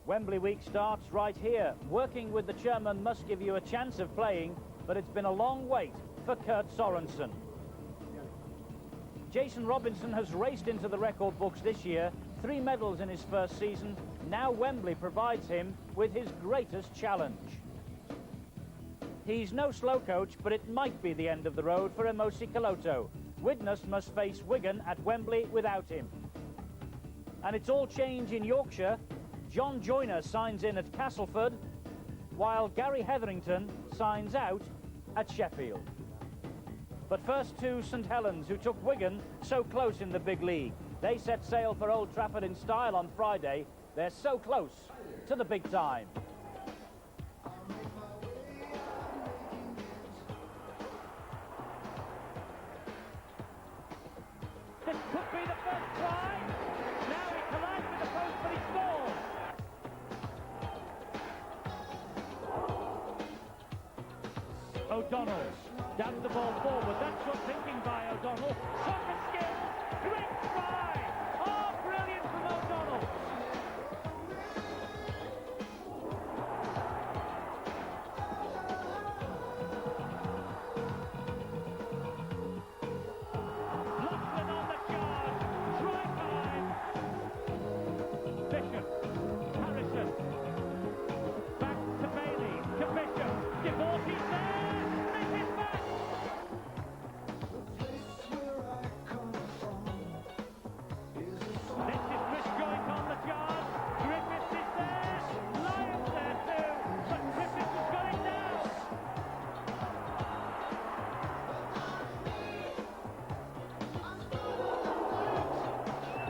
Wembley week starts right here. Working with the chairman must give you a chance of playing, but it's been a long wait for Kurt Sorensen. Jason Robinson has raced into the record books this year, 3 medals in his first season. Now Wembley provides him with his greatest challenge. He's no slow coach, but it might be the end of the road for Emosi Kaloto. Widnes must face Wigan at Wembley without him. And it's all change in Yorkshire. John Joyner signs in at Castleford, while Gary Hetherington signs out at Sheffield. But first to St Helens, who took Wigan so close in the big league. They set sail for Old Trafford in style on Friday. They're so close to the big time. This could be the first try. Now he collides with the post, but he scores. O'Donnell dabs the ball forward. That's good thinking by O'Donnell. Soccer skill. Great try. Oh, brilliant from O'Donnell. Laughlin on the charge. Try time. Bishop. Harrison. Back to Bailey. To Bishop. Devorty's there. This is back. This is Chris Joint on the charge. Griffiths is there. Lyons there too. But Griffiths has got it now.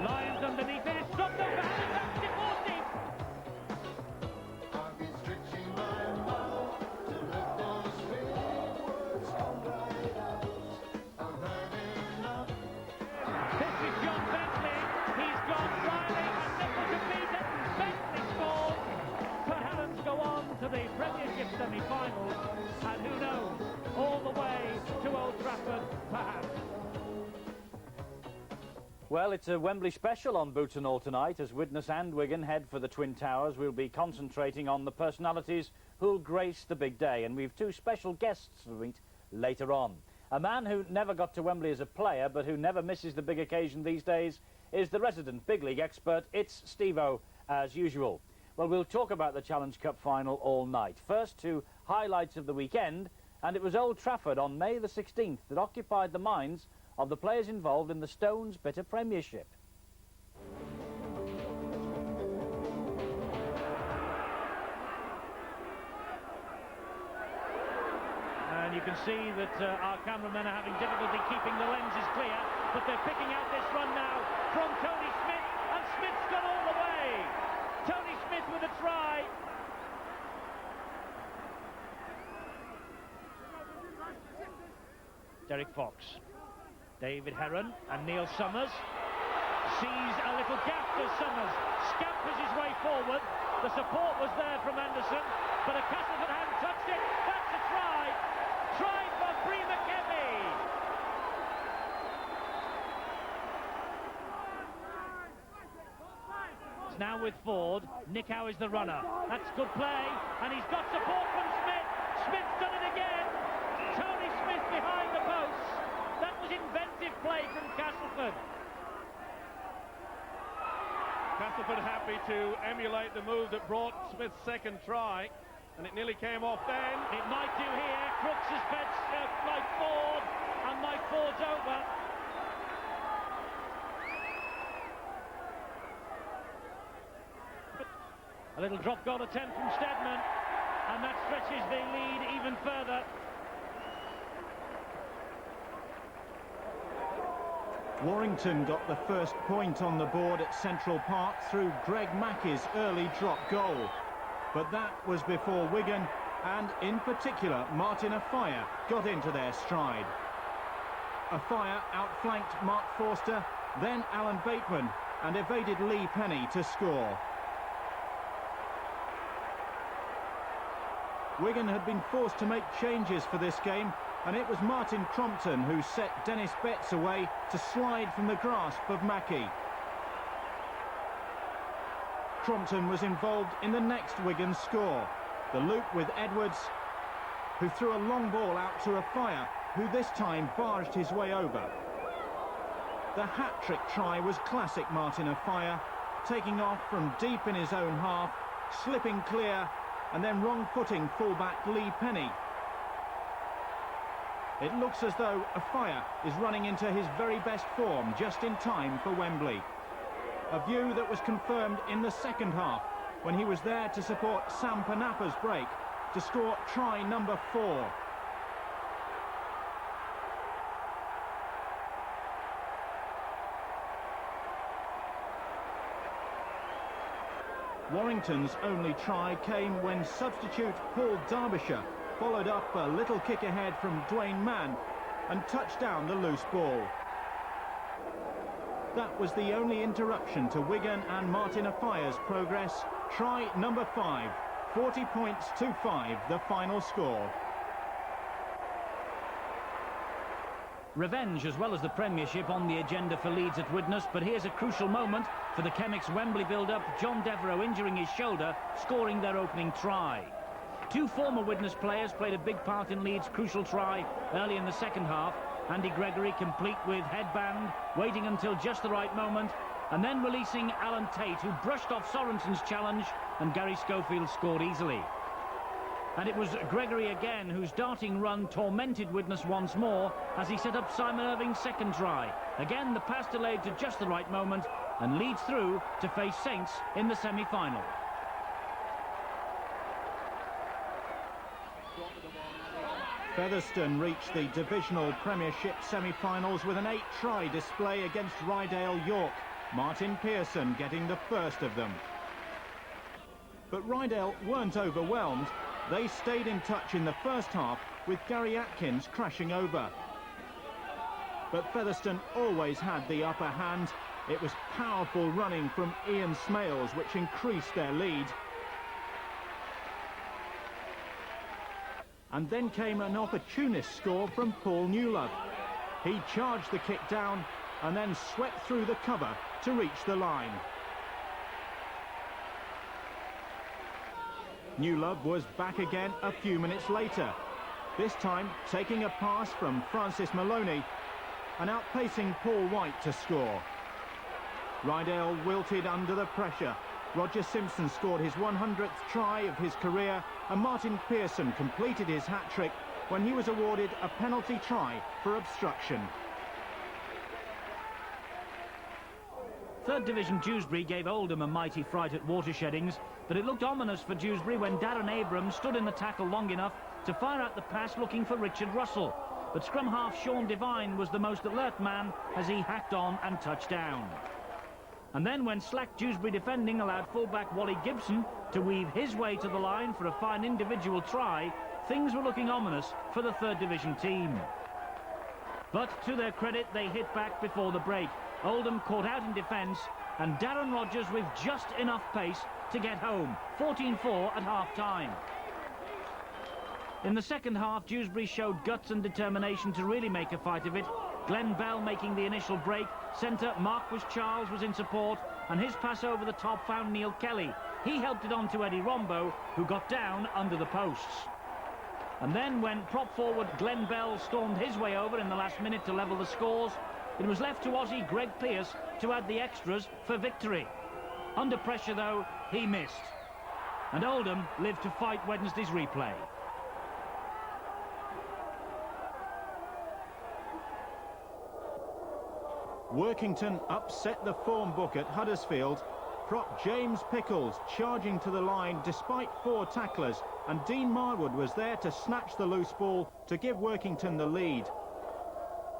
Lyons underneath it. It's dropped over. And that's Devorty. This is John Bentley. He's got Riley and Nicol to beat it. Bentley scores. St Helens go on to the Premiership semi-finals. And who knows, all the way to Old Trafford, perhaps. Well, it's a Wembley special on Boots and All tonight. As Widnes and Wigan head for the Twin Towers, we'll be concentrating on the personalities who'll grace the big day. And we've 2 special guests to meet later on. A man who never got to Wembley as a player, but who never misses the big occasion these days, is the resident big league expert. It's Steve-O, as usual. Well, we'll talk about the Challenge Cup final all night. First, 2 highlights of the weekend, and it was Old Trafford on May the 16th that occupied the minds of the players involved in the Stones Bitter Premiership. And you can see that our cameramen are having difficulty keeping the lenses clear, but they're picking out this run now from Tony Smith, and Smith's gone all the way. Tony Smith with a try. Derek Fox, David Heron and Neil Summers. Sees a little gap as Summers scampers his way forward. The support was there from Anderson, but a Castleford hadn't touched it. That's a try. Try for Bree McKenzie. It's now with Ford. Nick Howe is the runner. That's good play, and he's got support from Smith. Smith's done it again. Tony Smith behind the post. That was inventive play from Castleford. Castleford happy to emulate the move that brought Smith's second try, and it nearly came off then. It might do here. Crooks has fed Mike Ford, and Mike Ford's over. A little drop goal attempt from Stedman, and that stretches the lead even further. Warrington got the first point on the board at Central Park through Greg Mackey's early drop goal. But that was before Wigan, and in particular Martin Afire, got into their stride. Afire outflanked Mark Forster, then Alan Bateman, and evaded Lee Penny to score. Wigan had been forced to make changes for this game, and it was Martin Crompton who set Dennis Betts away to slide from the grasp of Mackey. Crompton was involved in the next Wigan score. The loop with Edwards, who threw a long ball out to Afire, who this time barged his way over. The hat-trick try was classic Martin Afire, taking off from deep in his own half, slipping clear, and then wrong-footing fullback Lee Penny. It looks as though Afire is running into his very best form just in time for Wembley. A view that was confirmed in the second half when he was there to support Sam Panapa's break to score try number 4. Warrington's only try came when substitute Paul Derbyshire followed up a little kick ahead from Dwayne Mann and touched down the loose ball. That was the only interruption to Wigan and Martin Afire's progress. Try number 5, 40 points to 5, the final score. Revenge as well as the Premiership on the agenda for Leeds at Widnes, but here's a crucial moment for the Chemics Wembley build-up. John Devereux injuring his shoulder, scoring their opening try. Two former Widnes players played a big part in Leeds' crucial try early in the second half. Andy Gregory complete with headband, waiting until just the right moment, and then releasing Alan Tate, who brushed off Sorensen's challenge, and Gary Schofield scored easily. And it was Gregory again whose darting run tormented Widnes once more as he set up Simon Irving's second try. Again, the pass delayed to just the right moment, and Leeds through to face Saints in the semi-final. Featherstone reached the divisional Premiership semi-finals with an 8-try display against Rydale York. Martin Pearson getting the first of them. But Rydale weren't overwhelmed. They stayed in touch in the first half with Gary Atkins crashing over. But Featherstone always had the upper hand. It was powerful running from Ian Smales which increased their lead. And then came an opportunist score from Paul Newlove. He charged the kick down and then swept through the cover to reach the line. Newlove was back again a few minutes later, this time taking a pass from Francis Maloney and outpacing Paul White to score. Rydale wilted under the pressure. Roger Simpson scored his 100th try of his career, and Martin Pearson completed his hat-trick when he was awarded a penalty try for obstruction. Third Division Dewsbury gave Oldham a mighty fright at Watersheddings, but it looked ominous for Dewsbury when Darren Abrams stood in the tackle long enough to fire out the pass looking for Richard Russell. But scrum half Sean Devine was the most alert man as he hacked on and touched down. And then when slack Dewsbury defending allowed fullback Wally Gibson to weave his way to the line for a fine individual try, things were looking ominous for the third division team. But to their credit, they hit back before the break. Oldham caught out in defence, and Darren Rogers with just enough pace to get home. 14-4 at half-time. In the second half, Dewsbury showed guts and determination to really make a fight of it. Glenn Bell making the initial break. Centre Marquis Charles was in support, and his pass over the top found Neil Kelly. He helped it on to Eddie Rombo, who got down under the posts. And then when prop forward Glenn Bell stormed his way over in the last minute to level the scores, it was left to Aussie Greg Pearce to add the extras for victory. Under pressure, though, he missed. And Oldham lived to fight Wednesday's replay. Workington upset the form book at Huddersfield. Prop James Pickles charging to the line despite 4 tacklers, and Dean Marwood was there to snatch the loose ball to give Workington the lead.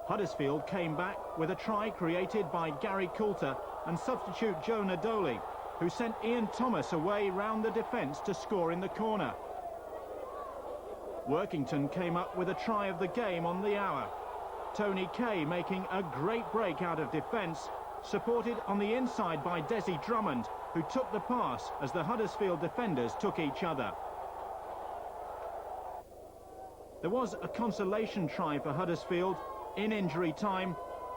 Huddersfield came back with a try created by Gary Coulter and substitute Joe Nadoli, who sent Ian Thomas away round the defence to score in the corner. Workington came up with a try of the game on the hour. Tony Kay making a great break out of defence, supported on the inside by Desi Drummond, who took the pass as the Huddersfield defenders took each other. There was a consolation try for Huddersfield in injury time.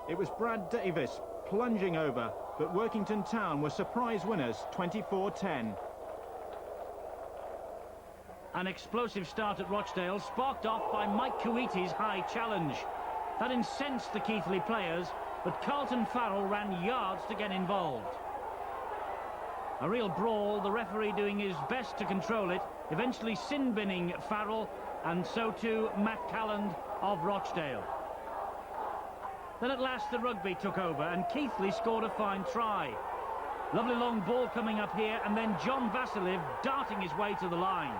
It was Brad Davis plunging over, but Workington Town were surprise winners, 24-10. An explosive start at Rochdale, sparked off by Mike Kuwaiti's high challenge. That incensed the Keighley players, but Carlton Farrell ran yards to get involved. A real brawl, the referee doing his best to control it, eventually sin-binning Farrell, and so too Matt Calland of Rochdale. Then at last the rugby took over, and Keighley scored a fine try. Lovely long ball coming up here, and then John Vasilev darting his way to the line.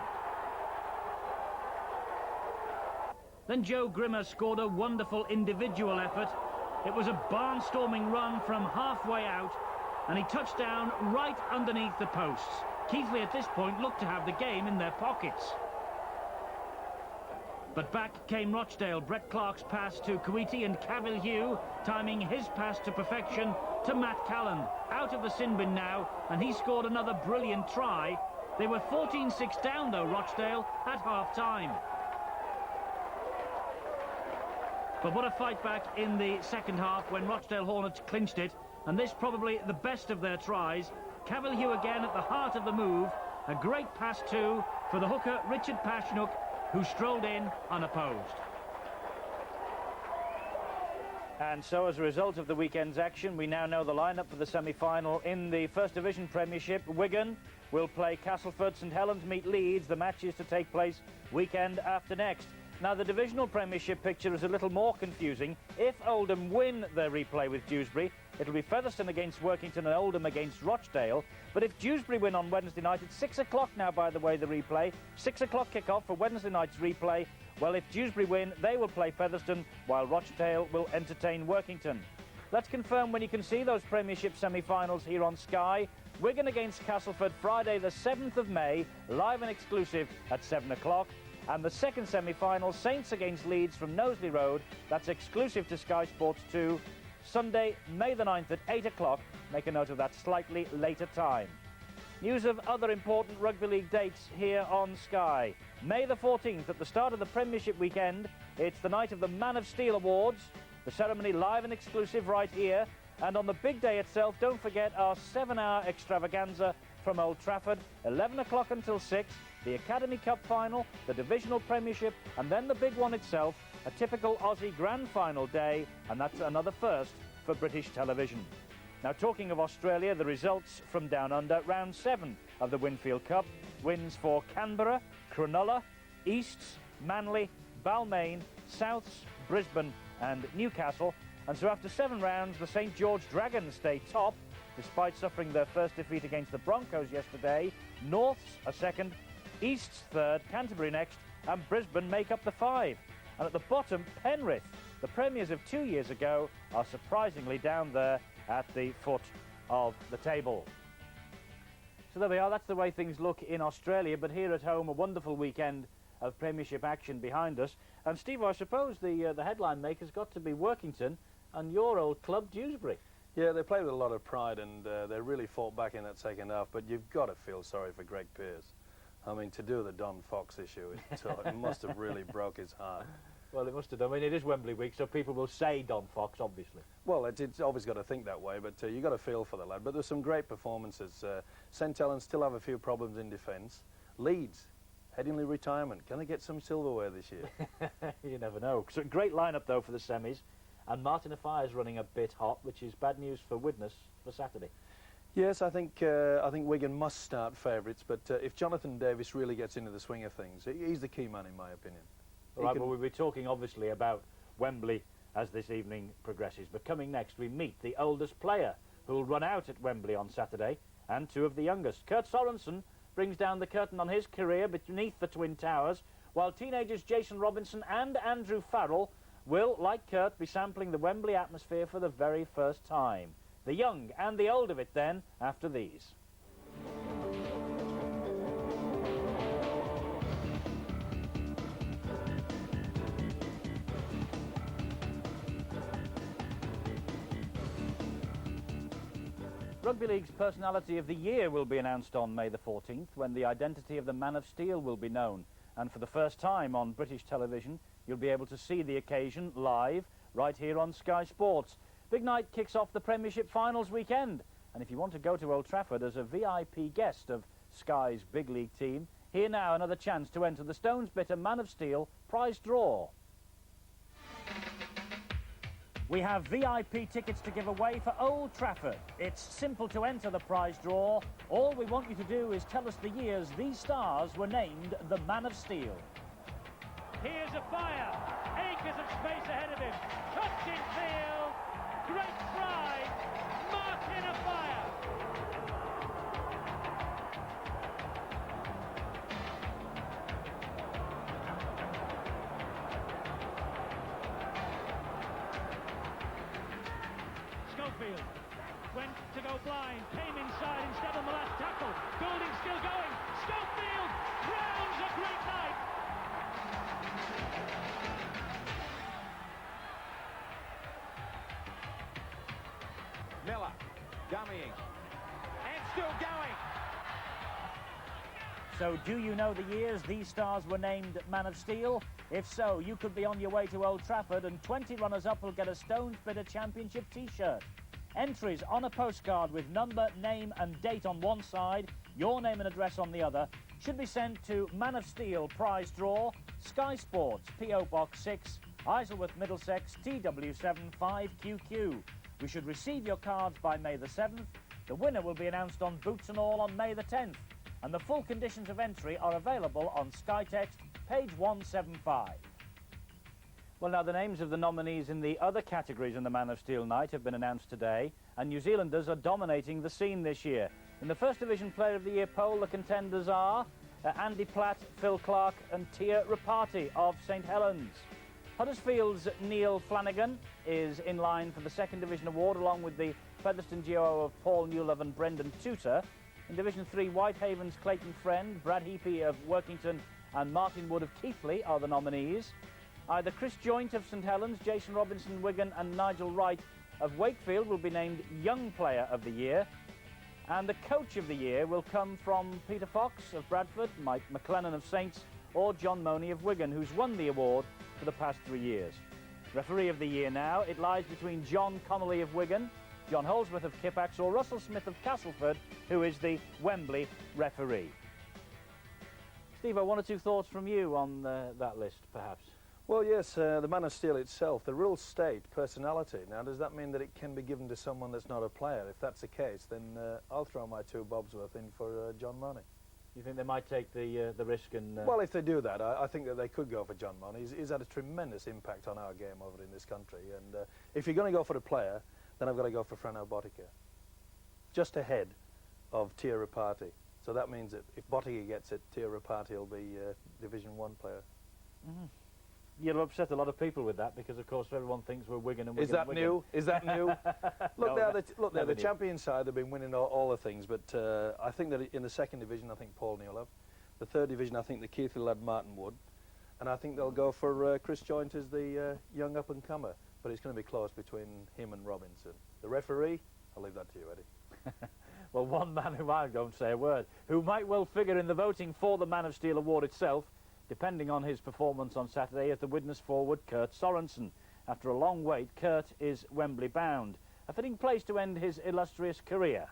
Then Joe Grimmer scored a wonderful individual effort. It was a barnstorming run from halfway out, and he touched down right underneath the posts. Keighley at this point looked to have the game in their pockets. But back came Rochdale. Brett Clark's pass to Kuwaiti, and Cavill Hugh timing his pass to perfection to Matt Calland. Out of the sin bin now, and he scored another brilliant try. They were 14-6 down though, Rochdale, at half-time. But what a fight back in the second half when Rochdale Hornets clinched it, and this probably the best of their tries. Cavill Hugh again at the heart of the move. A great pass too for the hooker Richard Pashnuk, who strolled in unopposed. And so as a result of the weekend's action, we now know the lineup for the semi-final in the First Division Premiership. Wigan will play Castleford, St Helens meet Leeds. The match is to take place weekend after next. Now, the divisional Premiership picture is a little more confusing. If Oldham win their replay with Dewsbury, it'll be Featherstone against Workington and Oldham against Rochdale. But if Dewsbury win on Wednesday night, it's 6 o'clock now, by the way, the replay. 6 o'clock kick-off for Wednesday night's replay. Well, if Dewsbury win, they will play Featherstone, while Rochdale will entertain Workington. Let's confirm when you can see those Premiership semi-finals here on Sky. Wigan against Castleford, Friday the 7th of May, live and exclusive at 7 o'clock. And the second semi-final, Saints against Leeds from Knowsley Road. That's exclusive to Sky Sports 2. Sunday, May the 9th at 8 o'clock. Make a note of that slightly later time. News of other important rugby league dates here on Sky. May the 14th, at the start of the Premiership weekend, it's the night of the Man of Steel Awards. The ceremony live and exclusive right here. And on the big day itself, don't forget our 7-hour extravaganza from Old Trafford, 11 o'clock until 6, the Academy Cup final, the Divisional Premiership, and then the big one itself, a typical Aussie Grand Final day, and that's another first for British television. Now, talking of Australia, the results from down under, round 7 of the Winfield Cup, wins for Canberra, Cronulla, Easts, Manly, Balmain, Souths, Brisbane and Newcastle. And so after 7 rounds, the St George Dragons stay top, despite suffering their first defeat against the Broncos yesterday. Norths are second, East's third, Canterbury next, and Brisbane make up the 5. And at the bottom, Penrith, the premiers of 2 years ago, are surprisingly down there at the foot of the table. So there we are, that's the way things look in Australia, but here at home, a wonderful weekend of Premiership action behind us. And Steve, I suppose the headline maker's got to be Workington and your old club, Dewsbury. Yeah, they played with a lot of pride, and they really fought back in that second half, but you've got to feel sorry for Greg Pearce. I mean, to do the Don Fox issue, it must have really broke his heart. Well, it must have done. I mean, it is Wembley week, so people will say Don Fox, obviously. Well, it's always got to think that way, but you've got to feel for the lad. But there's some great performances. St Helens still have a few problems in defence. Leeds, Headingley retirement. Can they get some silverware this year? You never know. So, great lineup, though, for the semis. And Martin Affire's running a bit hot, which is bad news for Widnes for Saturday. Yes, I think Wigan must start favourites, but if Jonathan Davis really gets into the swing of things, he's the key man in my opinion. All right, well, we'll be talking obviously about Wembley as this evening progresses. But coming next, we meet the oldest player who will run out at Wembley on Saturday, and 2 of the youngest. Kurt Sorensen brings down the curtain on his career beneath the Twin Towers, while teenagers Jason Robinson and Andrew Farrell will, like Kurt, be sampling the Wembley atmosphere for the very first time. The young and the old of it then, after these. Rugby League's Personality of the Year will be announced on May the 14th, when the identity of the Man of Steel will be known. And for the first time on British television, you'll be able to see the occasion live right here on Sky Sports. Big night kicks off the Premiership finals weekend, And if you want to go to Old Trafford as a VIP guest of Sky's big league team, here now another chance to enter the Stones Bitter Man of Steel prize draw. We have VIP tickets to give away for Old Trafford. It's simple to enter the prize draw. All we want you to do is tell us the years these stars were named the Man of Steel. Here's a fire. Acres of space ahead of him. Touching field. Great try. Martin a fire. Schofield went to go blind. Came inside instead on the last tackle. Goulding still going. Schofield crowns a great night. Miller, dummying, and still going. So do you know the years these stars were named Man of Steel? If so, you could be on your way to Old Trafford and 20 runners-up will get a Stones Bitter Championship T-shirt. Entries on a postcard with number, name and date on one side, your name and address on the other, should be sent to Man of Steel Prize Draw, Sky Sports, P.O. Box 6, Isleworth, Middlesex, TW7 5QQ. We should receive your cards by May the 7th. The winner will be announced on Boots and All on May the 10th. And the full conditions of entry are available on Skytext, page 175. Well, now, the names of the nominees in the other categories in the Man of Steel night have been announced today, and New Zealanders are dominating the scene this year. In the First Division Player of the Year poll, the contenders are Andy Platt, Phil Clark and Tia Rapati of St Helens. Huddersfield's Neil Flanagan is in line for the Second Division award, along with the Featherstone duo of Paul Newlove and Brendan Tudor. In Division 3, Whitehaven's Clayton Friend, Brad Heapy of Workington and Martin Wood of Keighley are the nominees. Either Chris Joint of St Helens, Jason Robinson Wigan and Nigel Wright of Wakefield will be named Young Player of the Year. And the Coach of the Year will come from Peter Fox of Bradford, Mike McLennan of Saints or John Money of Wigan, who's won the award for the past 3 years. Referee of the Year now, it lies between John Connolly of Wigan, John Holsworth of Kippax or Russell Smith of Castleford, who is the Wembley referee. Steve, one or two thoughts from you on that list, perhaps? Well, yes, the Man of Steel itself, the rules state personality. Now, does that mean that it can be given to someone that's not a player? If that's the case, then I'll throw my 2 bobs worth in for John Money. You think they might take the risk and... Well, if they do that, I think that they could go for John Money. He's had a tremendous impact on our game over in this country. And if you're going to go for a player, then I've got to go for Frano Bottica. Just ahead of Tia Rapati. So that means that if Bottica gets it, Tia Rapati will be Division 1 player. Mm-hmm. You'll upset a lot of people with that because, of course, everyone thinks we're Wigan and Wigan. Is that Wigan. new? Is that new? Look, No, they're the champion side. They've been winning all the things. But I think that in the Second Division, I think Paul Newlove. The Third Division, I think the Keighley lad Martin Wood. And I think they'll go for Chris Joint as the young up-and-comer. But it's going to be close between him and Robinson. The referee, I'll leave that to you, Eddie. Well, one man who I don't say a word, who might well figure in the voting for the Man of Steel award itself, depending on his performance on Saturday, is the Widnes forward Kurt Sorensen. After a long wait, Kurt is Wembley bound, a fitting place to end his illustrious career.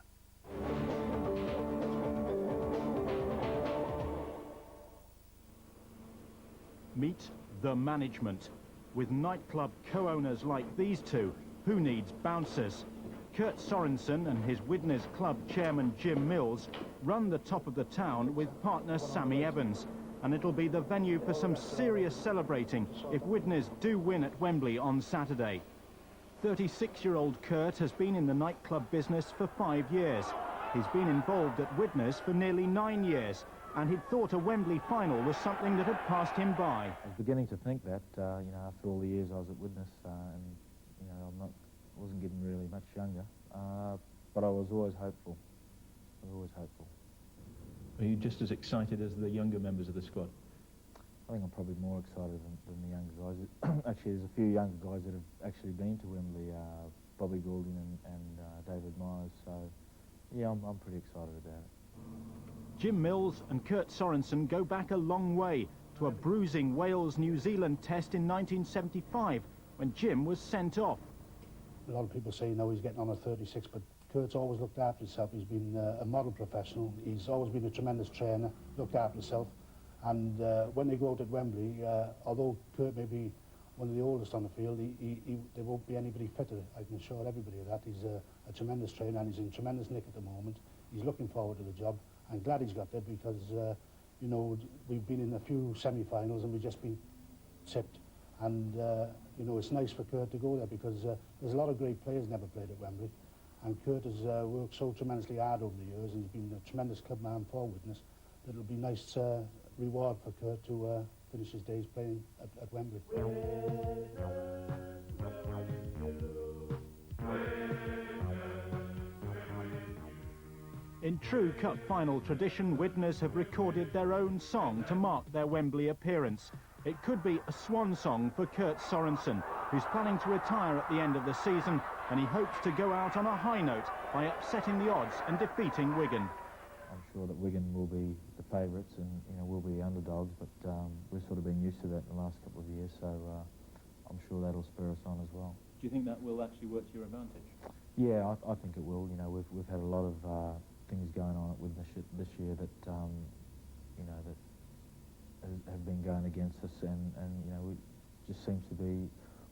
Meet the management. With nightclub co-owners like these two, who needs bouncers? Kurt Sorensen and his Widnes Club chairman Jim Mills run the top of the town with partner Sammy Evans. And it'll be the venue for some serious celebrating if Widnes do win at Wembley on Saturday. 36-year-old Kurt has been in the nightclub business for 5 years. He's been involved at Widnes for nearly 9 years, and he'd thought a Wembley final was something that had passed him by. I was beginning to think that, you know, after all the years I was at Widnes, and, you know, I wasn't getting really much younger, but I was always hopeful. Are you just as excited as the younger members of the squad? I think I'm probably more excited than the younger guys. Actually, there's a few younger guys that have actually been to Wembley, Bobby Goulding and David Myers, so yeah, I'm pretty excited about it. Jim Mills and Kurt Sorensen go back a long way to a bruising Wales-New Zealand test in 1975 when Jim was sent off. A lot of people say, you know, he's getting on at 36, but Kurt's always looked after himself. He's been a model professional. He's always been a tremendous trainer, looked after himself. And when they go out at Wembley, although Kurt may be one of the oldest on the field, there won't be anybody fitter. I can assure everybody of that. He's a tremendous trainer, and he's in tremendous nick at the moment. He's looking forward to the job. I'm glad he's got there because, you know, we've been in a few semi-finals and we've just been tipped. And, you know, it's nice for Kurt to go there because there's a lot of great players never played at Wembley. And Kurt has worked so tremendously hard over the years, and he's been a tremendous club man for Widnes, that it'll be a nice reward for Kurt to finish his days playing at Wembley. In true Cup final tradition, Widnes have recorded their own song to mark their Wembley appearance. It could be a swan song for Kurt Sorensen, who's planning to retire at the end of the season, and he hopes to go out on a high note by upsetting the odds and defeating Wigan. I'm sure that Wigan will be the favourites and, you know, will be underdogs, but we've sort of been used to that in the last couple of years, so I'm sure that'll spur us on as well. Do you think that will actually work to your advantage? Yeah, I think it will. You know, we've had a lot of things going on at Widnes this year that, you know, that have been going against us, and you know, it just seems to be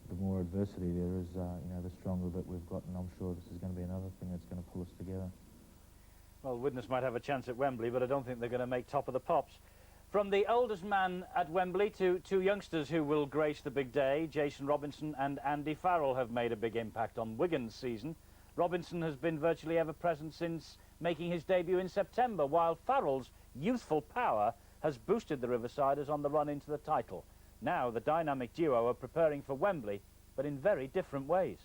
the more adversity there is, you know, the stronger that we've got, and I'm sure this is going to be another thing that's going to pull us together. Well, Widnes might have a chance at Wembley, but I don't think they're going to make top of the pops. From the oldest man at Wembley to two youngsters who will grace the big day, Jason Robinson and Andy Farrell have made a big impact on Wigan's season. Robinson has been virtually ever present since making his debut in September, while Farrell's youthful power has boosted the Riversiders on the run into the title. Now the dynamic duo are preparing for Wembley, but in very different ways.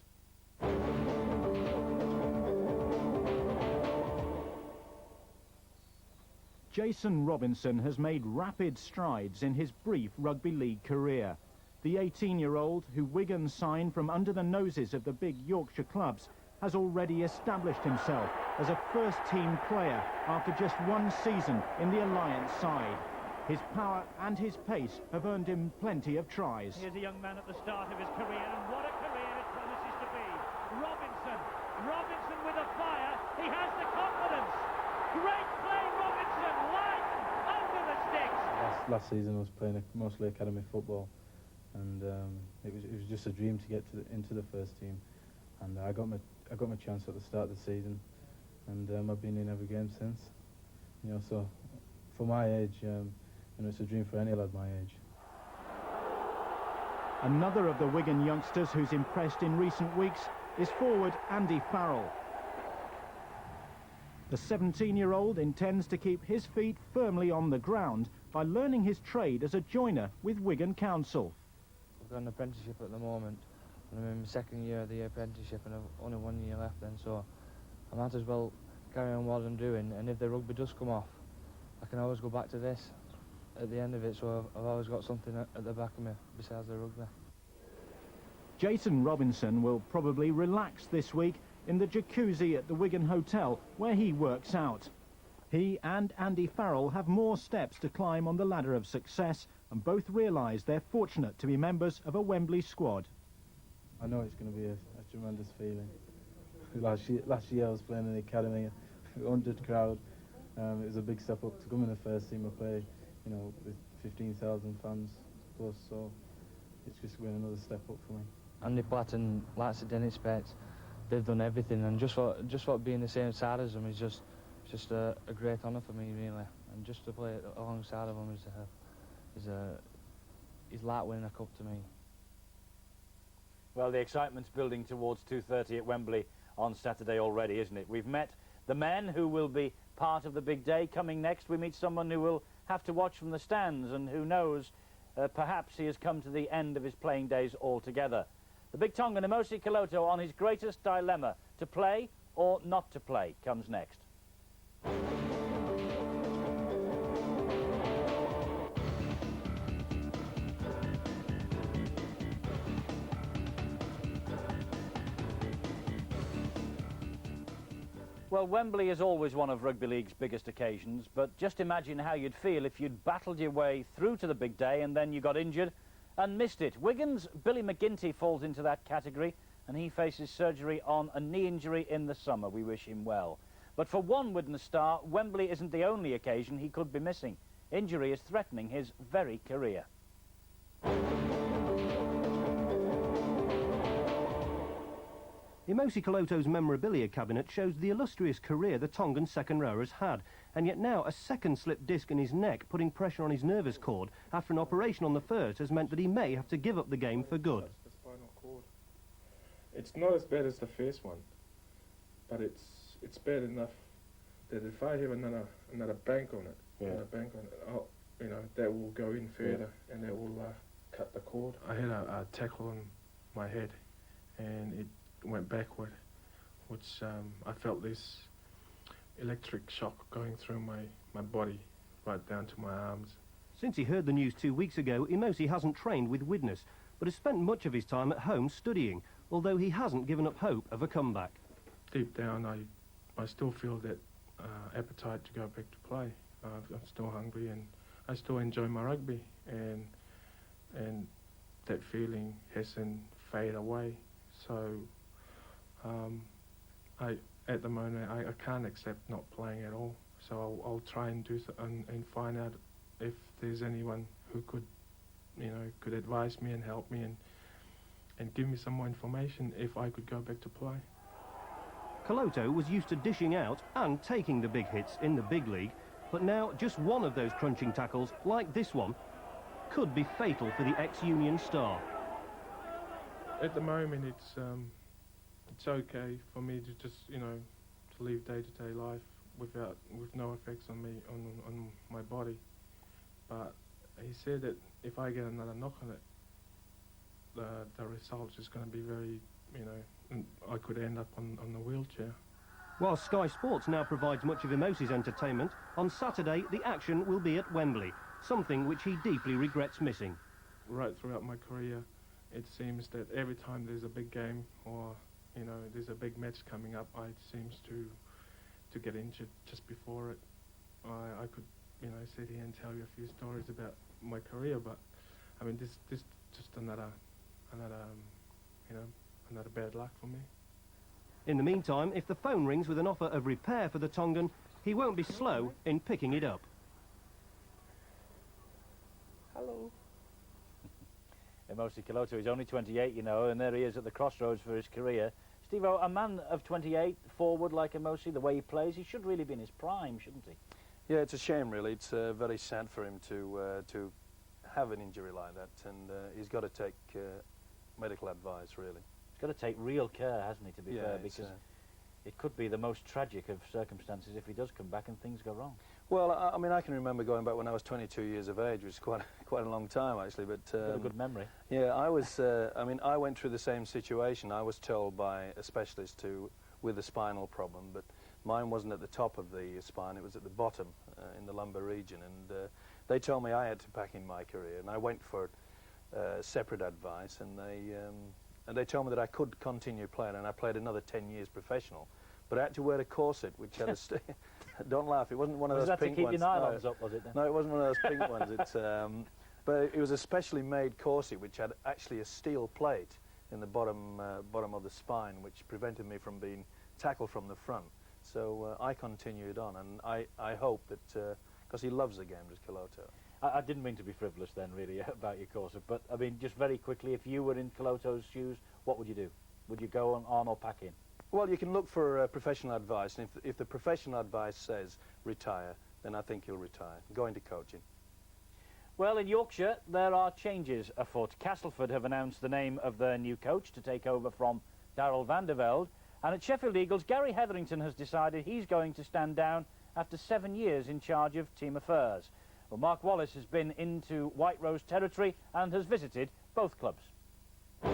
Jason Robinson has made rapid strides in his brief rugby league career. The 18-year-old, who Wigan signed from under the noses of the big Yorkshire clubs, has already established himself as a first-team player after just one season in the Alliance side. His power and his pace have earned him plenty of tries. Here's a young man at the start of his career, and what a career it promises to be. Robinson with a fire. He has the confidence. Great play, Robinson, light under the sticks. Last season I was playing mostly academy football, and it was just a dream to get into the first team, and I got my chance at the start of the season, and I've been in every game since. You know, so for my age, you know, it's a dream for any lad my age. Another of the Wigan youngsters who's impressed in recent weeks is forward Andy Farrell. The 17-year-old intends to keep his feet firmly on the ground by learning his trade as a joiner with Wigan Council. I've got an apprenticeship at the moment, and I'm in my second year of the apprenticeship, and I've only 1 year left then, so I might as well carry on what I'm doing, and if the rugby does come off, I can always go back to this at the end of it, so I've always got something at the back of me besides the rugby. Jason Robinson will probably relax this week in the jacuzzi at the Wigan Hotel, where he works out. He and Andy Farrell have more steps to climb on the ladder of success, and both realise they're fortunate to be members of a Wembley squad. I know it's going to be a tremendous feeling. Last year I was playing in the academy, 100 crowd. It was a big step up to come in the first team. I played, you know, with 15,000 fans plus, so it's just been another step up for me. Andy Platt and Lancet Dennis Spets, they've done everything, and just for being the same side as them is just a great honour for me, really. And just to play alongside of them is like winning a cup to me. Well, the excitement's building towards 2:30 at Wembley on Saturday already, isn't it? We've met the men who will be part of the big day. Coming next, we meet someone who will have to watch from the stands, and who knows, perhaps he has come to the end of his playing days altogether. The big Tongan Emosi Kaloto on his greatest dilemma, to play or not to play, comes next. Well, Wembley is always one of Rugby League's biggest occasions, but just imagine how you'd feel if you'd battled your way through to the big day and then you got injured and missed it. Wigan's Billy McGuinty falls into that category, and he faces surgery on a knee injury in the summer. We wish him well. But for one Widnes star, Wembley isn't the only occasion he could be missing. Injury is threatening his very career. Emosi Koloto's memorabilia cabinet shows the illustrious career the Tongan second rower has had, and yet now a second slipped disc in his neck, putting pressure on his nervous cord after an operation on the first, has meant that he may have to give up the game for good. The spinal cord. It's not as bad as the first one, but it's bad enough that if I have another bank on it, that will go in further and that will cut the cord. I had a tackle on my head, and it went backward, which I felt this electric shock going through my body right down to my arms. Since he heard the news 2 weeks ago, Emosi hasn't trained with Widnes, but has spent much of his time at home studying, although he hasn't given up hope of a comeback. Deep down, I still feel that appetite to go back to play. I'm still hungry, and I still enjoy my rugby, and that feeling hasn't faded away. So at the moment, I can't accept not playing at all. So I'll try and do and find out if there's anyone who could advise me and help me and give me some more information if I could go back to play. Koloto was used to dishing out and taking the big hits in the big league, but now just one of those crunching tackles, like this one, could be fatal for the ex-Union star. At the moment, it's okay for me to just to live day-to-day life with no effects on me on my body. But he said that if I get another knock on it, the result is going to be very, I could end up on the wheelchair. While Sky Sports now provides much of Emosi's entertainment, on Saturday the action will be at Wembley, something which he deeply regrets missing. Right throughout my career, it seems that every time there's a big game or there's a big match coming up, I seems to get injured just before it. I could sit here and tell you a few stories about my career, but I mean this just another bad luck for me. In the meantime, if the phone rings with an offer of repair for the Tongan, he won't be slow in picking it up. Hello. Emosi Koloto is only 28, and there he is at the crossroads for his career. Steve-O, a man of 28, forward like Emosi, the way he plays, he should really be in his prime, shouldn't he? Yeah, it's a shame, really. It's very sad for him to have an injury like that, and he's got to take medical advice, really. He's got to take real care, hasn't he, to be fair, because it could be the most tragic of circumstances if he does come back and things go wrong. Well, I mean, I can remember going back when I was 22 years of age, which is quite a long time, actually. But got a good memory. Yeah, I was. I mean, I went through the same situation. I was told by a specialist with a spinal problem, but mine wasn't at the top of the spine; it was at the bottom in the lumbar region. And they told me I had to pack in my career, and I went for separate advice, and they told me that I could continue playing, and I played another 10 years professional. But I had to wear a corset, which had a... Don't laugh, it wasn't one of those pink ones. Was that to keep your nylons up, was it then? No, it wasn't one of those pink ones. But it was a specially made corset, which had actually a steel plate in the bottom of the spine, which prevented me from being tackled from the front. So I continued on, and I hope that... because he loves the game, does Koloto. I didn't mean to be frivolous then, really, about your corset, but, I mean, just very quickly, if you were in Koloto's shoes, what would you do? Would you go on or pack in? Well, you can look for professional advice, and if the professional advice says retire, then I think he'll retire, go into coaching. Well, in Yorkshire, there are changes afoot. Castleford have announced the name of their new coach to take over from Darrell van der Velde, and at Sheffield Eagles, Gary Hetherington has decided he's going to stand down after 7 years in charge of team affairs. Well, Mark Wallace has been into White Rose territory and has visited both clubs. If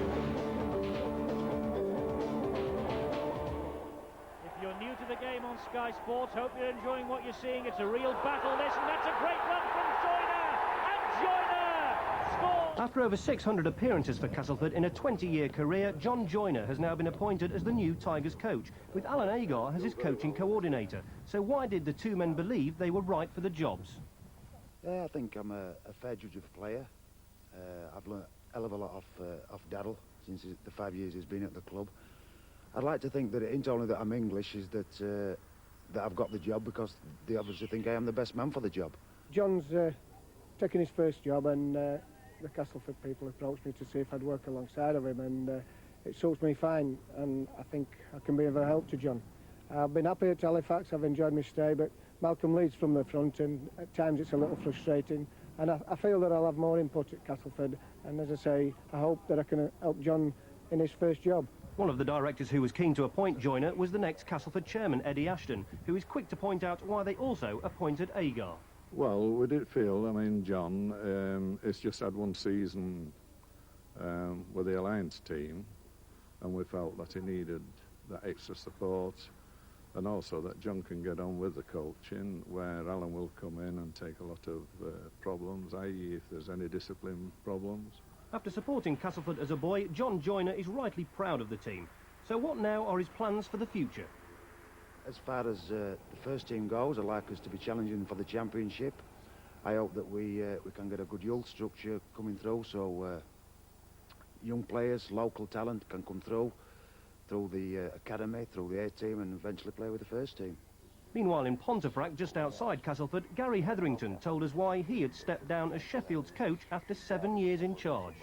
you're new to the game on Sky Sports, hope you're enjoying what you're seeing. It's a real battle, this, and that's a great run from Joyner, and Joyner scores! After over 600 appearances for Castleford in a 20-year career, John Joyner has now been appointed as the new Tigers coach, with Alan Agar as his coaching coordinator. So why did the two men believe they were right for the jobs? Yeah, I think I'm a fair judge of a player. I've learnt a hell of a lot off Daryl since the 5 years he's been at the club. I'd like to think that it ain't only that I'm English, is that I've got the job, because they obviously think I am the best man for the job. John's taking his first job, and the Castleford people approached me to see if I'd work alongside of him, and it suits me fine, and I think I can be of a help to John. I've been happy at Halifax, I've enjoyed my stay, but Malcolm leads from the front, and at times it's a little frustrating, and I feel that I'll have more input at Castleford, and as I say, I hope that I can help John in his first job. One of the directors who was keen to appoint Joyner was the next Castleford chairman, Eddie Ashton, who is quick to point out why they also appointed Agar. Well, we did feel, I mean, John, it's just had one season with the Alliance team, and we felt that he needed that extra support, and also that John can get on with the coaching, where Alan will come in and take a lot of problems, i.e. if there's any discipline problems. After supporting Castleford as a boy, John Joyner is rightly proud of the team. So what now are his plans for the future? As far as the first team goes, I'd like us to be challenging for the championship. I hope that we can get a good youth structure coming through, so young players, local talent can come through the academy, through the A team, and eventually play with the first team. Meanwhile, in Pontefract, just outside Castleford, Gary Hetherington told us why he had stepped down as Sheffield's coach after 7 years in charge.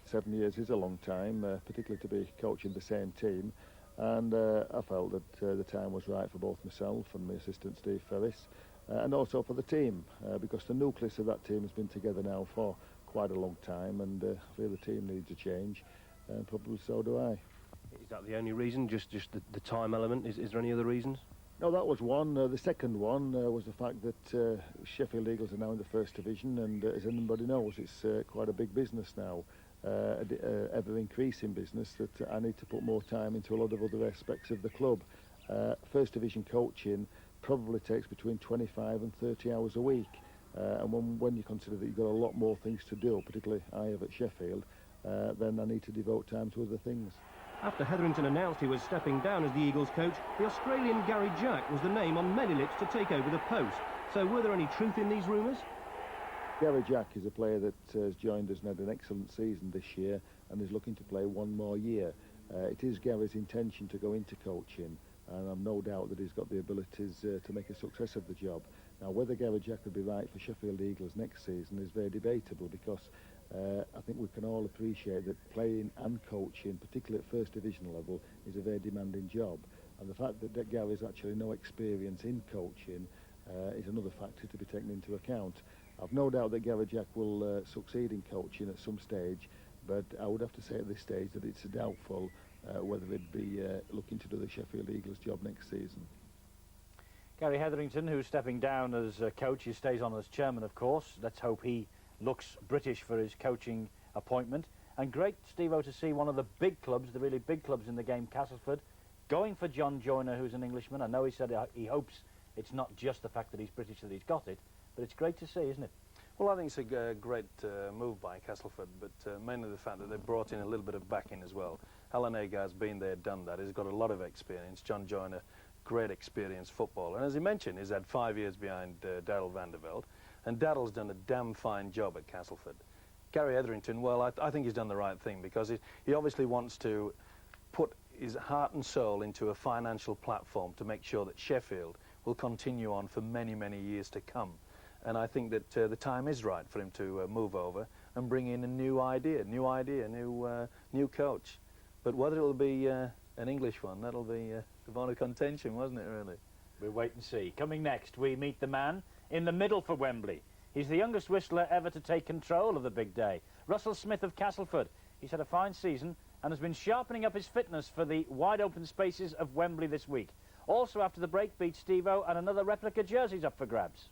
7 years is a long time, particularly to be coaching the same team, and I felt that the time was right for both myself and my assistant Steve Ferris, and also for the team, because the nucleus of that team has been together now for quite a long time, and I feel the team needs a change, and probably so do I. Is that the only reason, just the time element? Is there any other reasons? No, that was one. The second one was the fact that Sheffield Eagles are now in the First Division, and as anybody knows, it's quite a big business now, ever-increasing business, that I need to put more time into a lot of other aspects of the club. First Division coaching probably takes between 25 and 30 hours a week, and when you consider that you've got a lot more things to do, particularly I have at Sheffield, then I need to devote time to other things. After Hetherington announced he was stepping down as the Eagles coach, the Australian Gary Jack was the name on many lips to take over the post. So were there any truth in these rumours? Gary Jack is a player that has joined us and had an excellent season this year and is looking to play one more year. It is Gary's intention to go into coaching, and I've no doubt that he's got the abilities to make a success of the job. Now, whether Gary Jack would be right for Sheffield Eagles next season is very debatable, because I think we can all appreciate that playing and coaching, particularly at First Division level, is a very demanding job. And the fact that Gary's actually no experience in coaching is another factor to be taken into account. I've no doubt that Gary Jack will succeed in coaching at some stage, but I would have to say at this stage that it's doubtful whether he'd be looking to do the Sheffield Eagles job next season. Gary Hetherington, who's stepping down as coach, he stays on as chairman, of course. Let's hope he looks British for his coaching appointment. And great, Steve-O, to see one of the big clubs, the really big clubs in the game, Castleford, going for John Joyner, who's an Englishman. I know he said he hopes it's not just the fact that he's British that he's got it, but it's great to see, isn't it? Well, I think it's a great move by Castleford, but mainly the fact that they've brought in a little bit of backing as well. Alan Agar's been there, done that. He's got a lot of experience. John Joyner, great experienced footballer. And as he mentioned, he's had 5 years behind Daryl Vanderveld. And Daryl's done a damn fine job at Castleford. Gary Hetherington, well, I think he's done the right thing, because he obviously wants to put his heart and soul into a financial platform to make sure that Sheffield will continue on for many, many years to come. And I think that the time is right for him to move over and bring in a new coach. But whether it'll be an English one, that'll be the bone of contention, wasn't it, really? We'll wait and see. Coming next, we meet the man in the middle for Wembley. He's the youngest whistler ever to take control of the big day. Russell Smith of Castleford. He's had a fine season and has been sharpening up his fitness for the wide open spaces of Wembley this week. Also, after the break, beat Steve-O, and another replica jersey's up for grabs.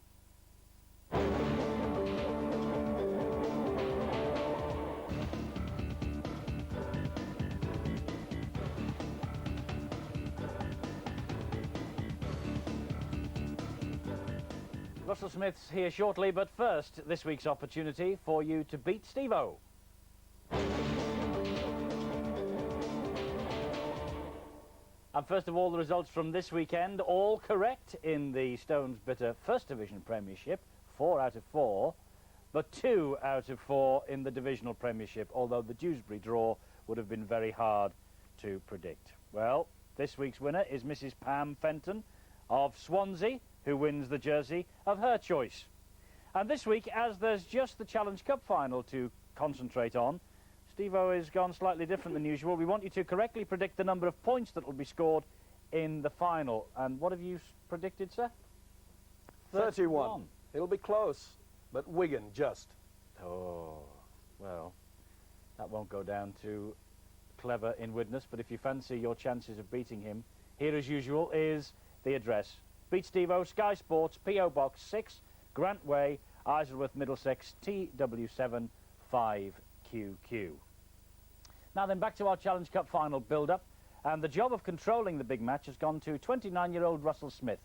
Russell Smith's here shortly, but first, this week's opportunity for you to beat Steve-O. And first of all, the results from this weekend, all correct in the Stones Bitter First Division Premiership, 4 out of 4, but 2 out of 4 in the Divisional Premiership, although the Dewsbury draw would have been very hard to predict. Well, this week's winner is Mrs. Pam Fenton of Swansea, who wins the jersey of her choice. And this week, as there's just the Challenge Cup final to concentrate on, Steve-O has gone slightly different than usual. We want you to correctly predict the number of points that will be scored in the final. And what have you predicted, sir? 31. It'll be close, but Wigan just. Oh, well, that won't go down too clever in Widnes, but if you fancy your chances of beating him, here as usual is the address. Beat Steve-O, Sky Sports, P.O. Box 6, Grant Way, Isleworth, Middlesex, TW7 5QQ. Now then, back to our Challenge Cup final build-up, and the job of controlling the big match has gone to 29-year-old Russell Smith.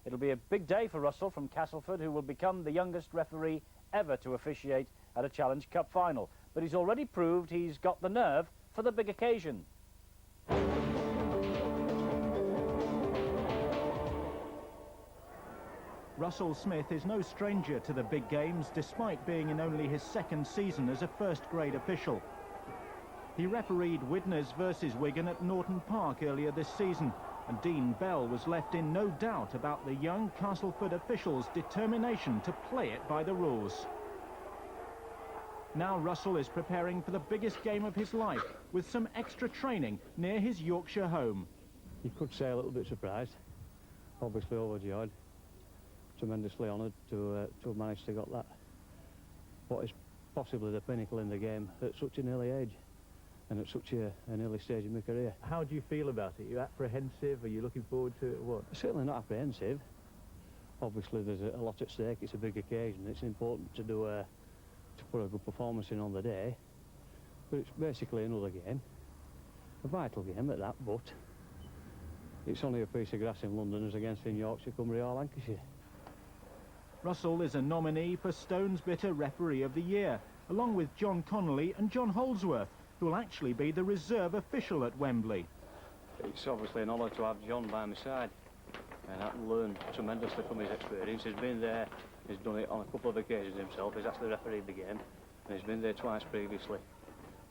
It'll be a big day for Russell from Castleford, who will become the youngest referee ever to officiate at a Challenge Cup final. But he's already proved he's got the nerve for the big occasion. Russell Smith is no stranger to the big games, despite being in only his second season as a first-grade official. He refereed Widnes versus Wigan at Norton Park earlier this season, and Dean Bell was left in no doubt about the young Castleford officials' determination to play it by the rules. Now Russell is preparing for the biggest game of his life, with some extra training near his Yorkshire home. You could say a little bit surprised, obviously overjoyed, tremendously honoured to have managed to got that. What is possibly the pinnacle in the game at such an early age and at such an early stage in my career. How do you feel about it? Are you apprehensive? Are you looking forward to it, or what? Certainly not apprehensive. Obviously there's a lot at stake, it's a big occasion, it's important to put a good performance in on the day, but it's basically another game, a vital game at that, but it's only a piece of grass in London as against in Yorkshire, Cumbria or Lancashire. Russell is a nominee for Stones Bitter Referee of the Year, along with John Connolly and John Holdsworth, who will actually be the reserve official at Wembley. It's obviously an honour to have John by my side, and I can learn tremendously from his experience. He's been there, he's done it on a couple of occasions himself, he's actually refereed the game, and he's been there twice previously.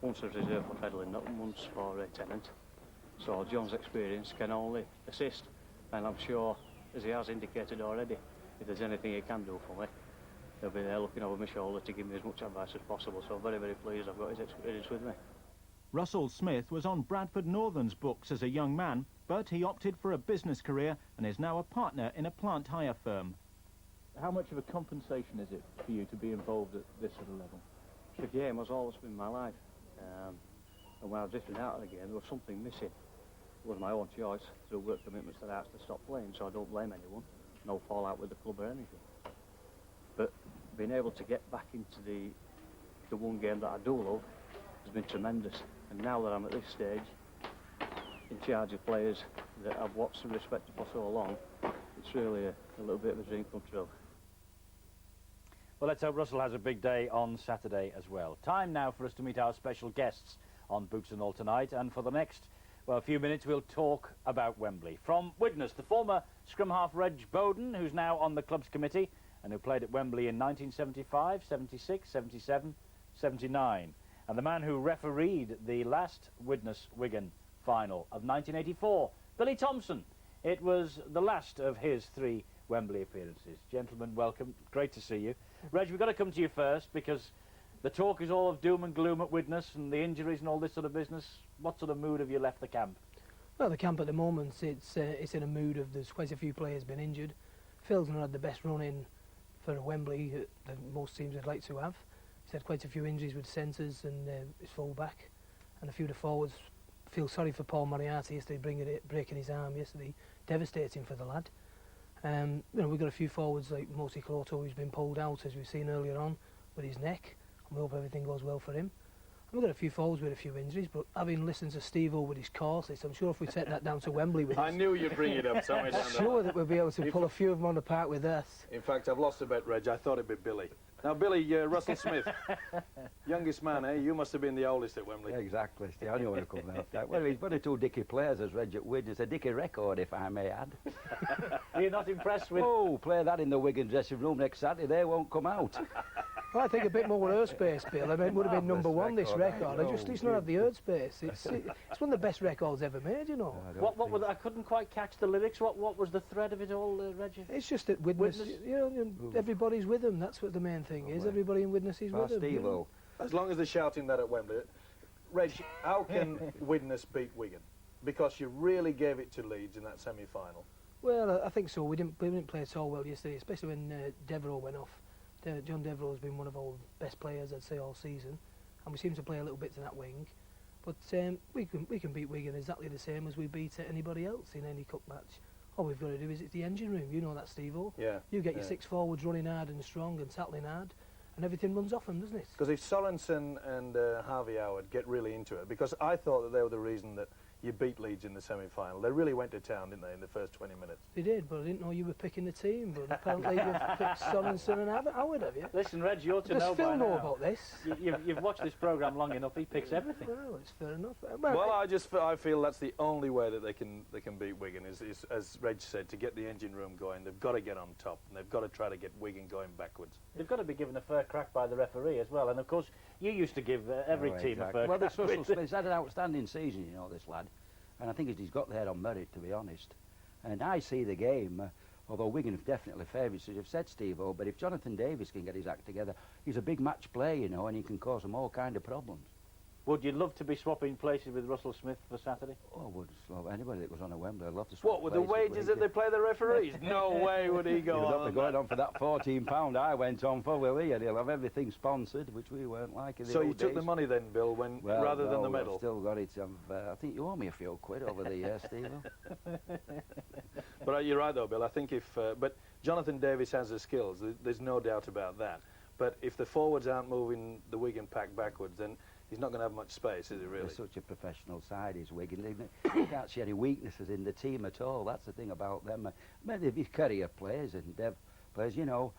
Once as reserve for Fedlin, and once for Tennant. So John's experience can only assist, and I'm sure, as he has indicated already, if there's anything he can do for me, he'll be there looking over my shoulder to give me as much advice as possible. So I'm very, very pleased I've got his experience with me. Russell Smith was on Bradford Northern's books as a young man, but he opted for a business career and is now a partner in a plant hire firm. How much of a compensation is it for you to be involved at this sort of level? The game has always been my life, and when I was drifting out of the game there was something missing. It was my own choice through work commitments that I had to stop playing, so I don't blame anyone. No fallout with the club or anything. But being able to get back into the one game that I do love has been tremendous. And now that I'm at this stage, in charge of players that I've watched and respected for so long, it's really a little bit of a dream come true. Well, let's hope Russell has a big day on Saturday as well. Time now for us to meet our special guests on Boots and All tonight, and for the next, well, a few minutes we'll talk about Wembley. From Widnes, the former scrum half Reg Bowden, who's now on the club's committee and who played at Wembley in 1975, 76, 77, 79. And the man who refereed the last Widnes-Wigan final of 1984, Billy Thompson. It was the last of his 3 Wembley appearances. Gentlemen, welcome. Great to see you. Reg, we've got to come to you first because the talk is all of doom and gloom at Widnes and the injuries and all this sort of business. What sort of mood have you left the camp? Well, the camp at the moment, it's in a mood of there's quite a few players been injured. Phil's not had the best run in for Wembley that most teams would like to have. He's had quite a few injuries with centres and his full-back, and a few of the forwards. Feel sorry for Paul Moriarty yesterday, breaking his arm yesterday. Devastating for the lad. You know, we've got a few forwards like Mosi Cloto, who's been pulled out, as we've seen earlier on, with his neck, and we hope everything goes well for him. We've got a few forwards with a few injuries, but having listened to Steve-O with his courses, I'm sure if we take that down to Wembley with I knew you'd bring it up somewhere down there. I'm sure that we'll be able to pull a few of them on the park with us. In fact, I've lost a bet, Reg. I thought it'd be Billy. Now, Billy, Russell Smith, youngest man, eh? You must have been the oldest at Wembley. Yeah, exactly. It's the only one who come out. Well, he's one of 2 dicky players as Reg at Wigan. It's a dicky record, if I may add. Are you not impressed with... Oh, play that in the Wigan dressing room next Saturday, they won't come out. Well, I think a bit more earth space, Bill. I mean, it would have been number one, this record. It's not have the earth space. It's one of the best records ever made, you know. What was I couldn't quite catch the lyrics. What was the thread of it all, Reggie? It's just that Widnes, you know, everybody's with them. That's what the main thing is. Everybody in Widnes is with them. Steve-o. As long as they're shouting that at Wembley. Reg, how can Widnes beat Wigan? Because you really gave it to Leeds in that semi-final. Well, I think so. We didn't play at all well yesterday, especially when Devereux went off. John Devereux has been one of our best players, I'd say, all season, and we seem to play a little bit to that wing. But we can beat Wigan exactly the same as we beat anybody else in any cup match. All we've got to do is it's the engine room. You know that, Steve-o. Yeah. You get your 6 forwards running hard and strong and tackling hard, and everything runs off them, doesn't it? Because if Sorensen and Harvey Howard get really into it, because I thought that they were the reason that you beat Leeds in the semi-final. They really went to town, didn't they, in the first 20 minutes? They did, but I didn't know you were picking the team. But apparently you've picked Sorensen and Howard, have you? Listen, Reg, you ought to Does know Phil by know now. about this? You've watched this programme long enough. He picks everything. Well, it's fair enough. Well, I feel that's the only way that they can beat Wigan is, as Reg said, to get the engine room going. They've got to get on top, and they've got to try to get Wigan going backwards. They've got to be given a fair crack by the referee as well. And of course, you used to give every team a fair Well, crack. Russell Smith's had an outstanding season, you know, this lad. And I think he's got there on merit, to be honest. And I see the game, although Wigan have definitely favourites, as you've said, Steve-o, but if Jonathan Davis can get his act together, he's a big match player, you know, and he can cause them all kind of problems. Would you love to be swapping places with Russell Smith for Saturday? Oh, would love anybody that was on a Wembley. I'd love to swap What, with the places wages that they play the referees? No way would he go He'll on. be going on for that £14 I went on for, will he? And he'll have everything sponsored, which we weren't like in the So old you took days. the money then, Bill, when rather than the medal? I've still got it. I think you owe me a few quid over the years, Steve-o. But you're right, though, Bill. I think if... but Jonathan Davis has the skills. There's no doubt about that. But if the forwards aren't moving the Wigan pack backwards, then he's not going to have much space, is he, really? They're such a professional side, is Wigan. You can't see any weaknesses in the team at all. That's the thing about them. I mean, they've career players and Dev players, you know,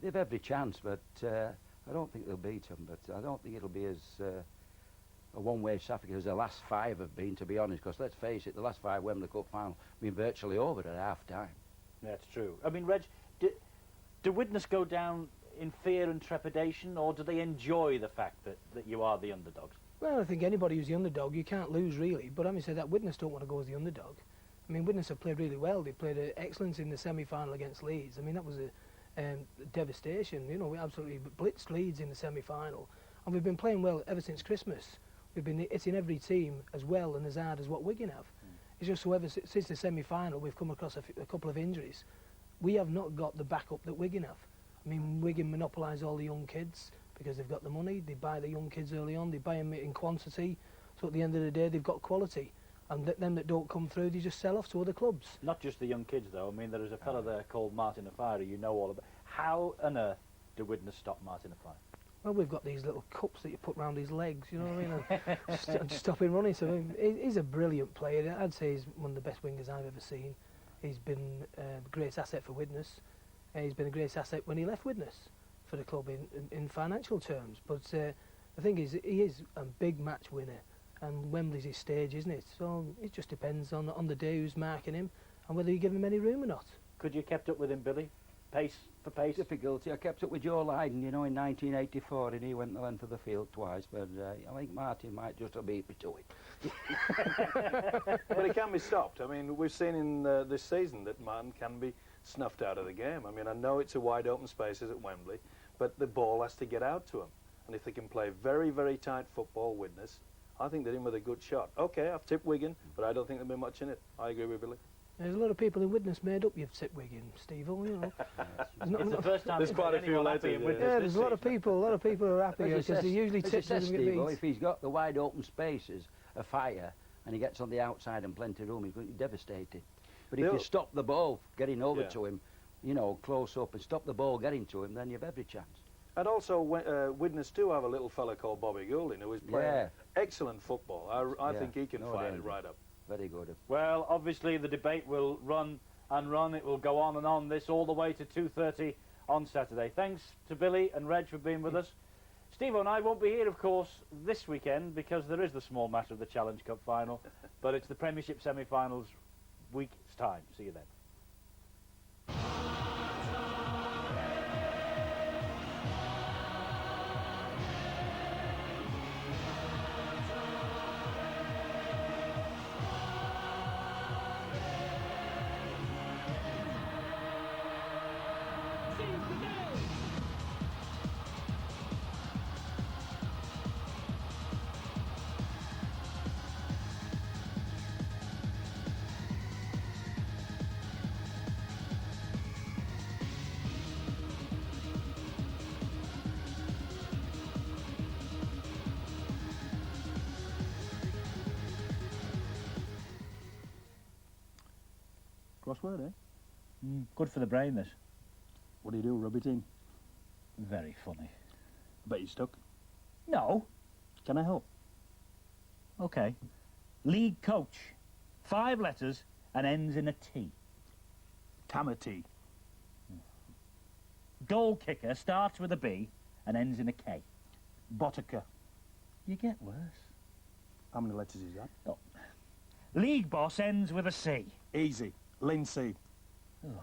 they've every chance, but I don't think they'll beat them. But I don't think it'll be as a one-way traffic as the last 5 have been, to be honest, because let's face it, the last 5 Wembley Cup final have been virtually over at half-time. That's true. I mean, Reg, do Widnes go down in fear and trepidation, or do they enjoy the fact that you are the underdogs? Well, I think anybody who's the underdog, you can't lose, really. But having said that, Widnes don't want to go as the underdog. I mean, Widnes have played really well. They played excellence in the semi-final against Leeds. I mean, that was a devastation. You know, we absolutely blitzed Leeds in the semi-final. And we've been playing well ever since Christmas. We've been hitting every team as well and as hard as what Wigan have. It's just so ever since the semi-final, we've come across a couple of injuries. We have not got the backup that Wigan have. I mean, Wigan monopolise all the young kids because they've got the money. They buy the young kids early on. They buy them in quantity. So at the end of the day, they've got quality. And them that don't come through, they just sell off to other clubs. Not just the young kids, though. I mean, there is a fellow there called Martin Afari, you know all about. How on earth do Widnes stop Martin Afari? Well, we've got these little cups that you put round his legs, you know what I mean? And just stop him running. So I mean, he's a brilliant player. I'd say he's one of the best wingers I've ever seen. He's been a great asset for Widnes. He's been a great asset when he left Widnes for the club in financial terms. But the thing is, he is a big match winner, and Wembley's his stage, isn't it? So it just depends on the day who's marking him and whether you give him any room or not. Could you kept up with him, Billy? Pace for pace? Difficulty. I kept up with Joe Lydon, you know, in 1984, and he went the length of the field twice, but I think Martin might just have beat me to it. But it can be stopped. I mean, we've seen in this season that Martin can be snuffed out of the game. I mean, I know it's a wide open spaces at Wembley, but the ball has to get out to him. And if they can play very, very tight football, Widnes, I think they're in with a good shot. OK, I've tipped Wigan, but I don't think there'll be much in it. I agree with Billy. There's a lot of people in Widnes made up you've tipped Wigan, Steve-o, you know. It's the first time there's quite a few later. Yeah, there's a lot of people who are happy because they usually tip Steve-o, if he's got the wide open spaces, a fire, and he gets on the outside and plenty of room, he's going to be devastated. But if you stop the ball getting over to him, you know, close up, and stop the ball getting to him, then you have every chance. And also, Widnes do have a little fella called Bobby Goulding, who is playing excellent football. I think he can fire it right up. Very good. Well, obviously the debate will run and run. It will go on and on, this all the way to 2:30 on Saturday. Thanks to Billy and Reg for being with us. Steve and I won't be here, of course, this weekend because there is the small matter of the Challenge Cup final, but it's the Premiership semi-finals week's time. See you then. Crossword, eh? Good for the brain, this. What do you do, rub it in? Very funny. Bet you stuck. No. Can I help? OK. League coach. 5 letters and ends in a T. Tamati. Goal kicker starts with a B and ends in a K. Botica. You get worse. How many letters is that? Oh. League boss ends with a C. Easy. Lindsay. Oh,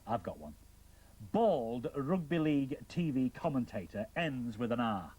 I've got one. Bald rugby league TV commentator ends with an R.